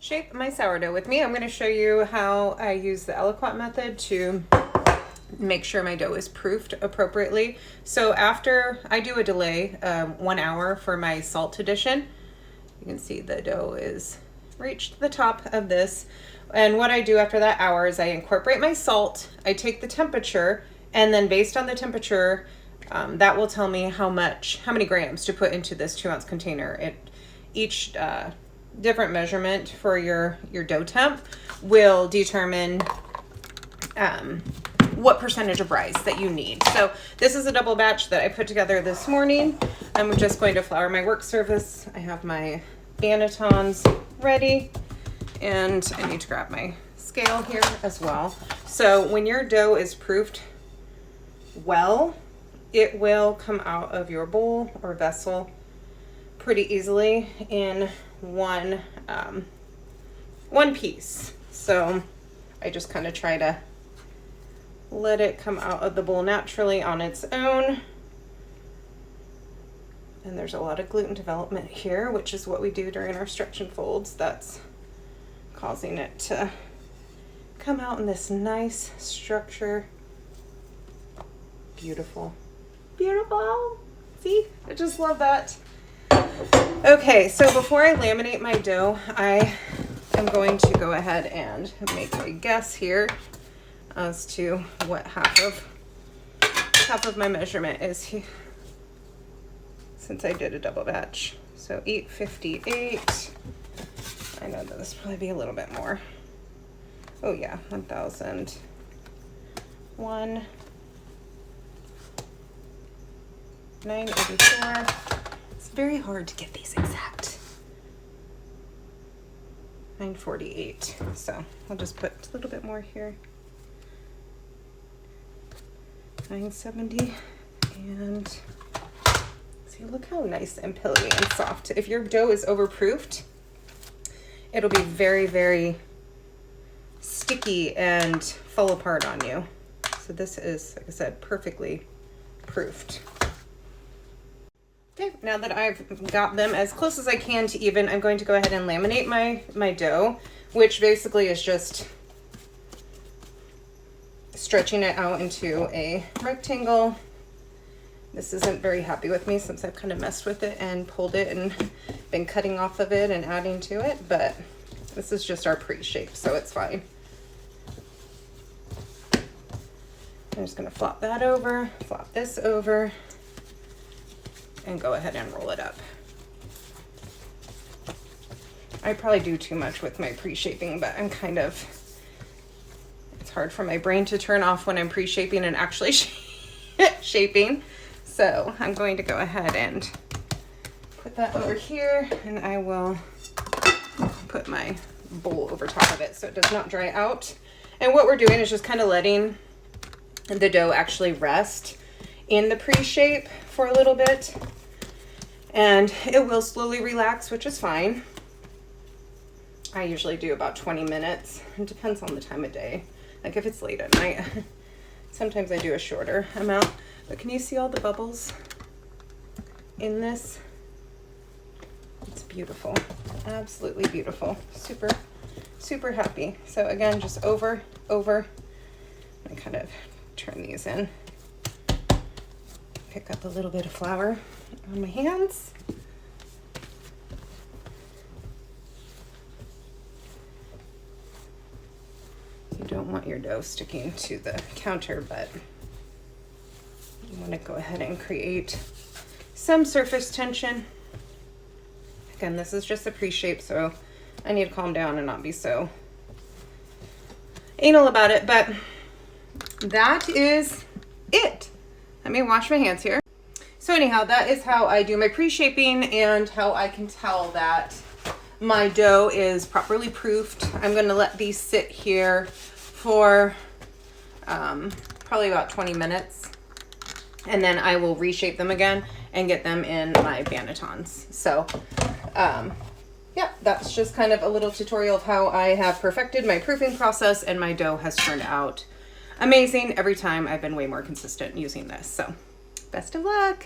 shape my sourdough with me. I'm going to show you how I use the aliquot method to make sure my dough is proofed appropriately. So after I do a delay, 1 hour for my salt addition, you can see the dough is reached the top of this. And what I do after that hour is I incorporate my salt, I take the temperature, and then based on the temperature, that will tell me how many grams to put into this 2 ounce container. Each different measurement for your dough temp will determine what percentage of rise that you need. So this is a double batch that I put together this morning. I'm just going to flour my work surface. I have my bannetons ready, and I need to grab my scale here as well. So when your dough is proofed well, it will come out of your bowl or vessel pretty easily in one piece. So I just kind of try to let it come out of the bowl naturally on its own. And there's a lot of gluten development here, which is what we do during our stretch and folds. That's causing it to come out in this nice structure. Beautiful. Beautiful. See, I just love that. Okay, so before I laminate my dough, I am going to go ahead and make a guess here as to what half of my measurement is here, since I did a double batch. So 858. I know that this will probably be a little bit more. Oh yeah, 1001. 984. It's very hard to get these exact. 948. So I'll just put a little bit more here. 970. And see, look how nice and pillowy and soft. If your dough is overproofed, it'll be very, very sticky and fall apart on you. So this is, like I said, perfectly proofed. Okay, now that I've got them as close as I can to even, I'm going to go ahead and laminate my dough, which basically is just stretching it out into a rectangle. This isn't very happy with me since I've kind of messed with it and pulled it and been cutting off of it and adding to it, but this is just our pre-shape, so it's fine. I'm just gonna flop that over, flop this over, and go ahead and roll it up. I probably do too much with my pre-shaping, but it's hard for my brain to turn off when I'm pre-shaping and actually shaping. So I'm going to go ahead and put that over here, and I will put my bowl over top of it so it does not dry out. And what we're doing is just kind of letting the dough actually rest in the pre-shape for a little bit, and it will slowly relax, which is fine. I usually do about 20 minutes. It depends on the time of day. Like if it's late at night, sometimes I do a shorter amount. But can you see all the bubbles in this? It's beautiful, absolutely beautiful. Super, super happy. So again, just over, and kind of turn these in. Pick up a little bit of flour on my hands. You don't want your dough sticking to the counter, but you want to go ahead and create some surface tension. Again, this is just a pre-shape, so I need to calm down and not be so anal about it, but that is it. Let me wash my hands here. So anyhow, that is how I do my pre-shaping and how I can tell that my dough is properly proofed. I'm going to let these sit here for probably about 20 minutes, and then I will reshape them again and get them in my bannetons. So yeah, that's just kind of a little tutorial of how I have perfected my proofing process, and my dough has turned out amazing every time. I've been way more consistent using this. So best of luck.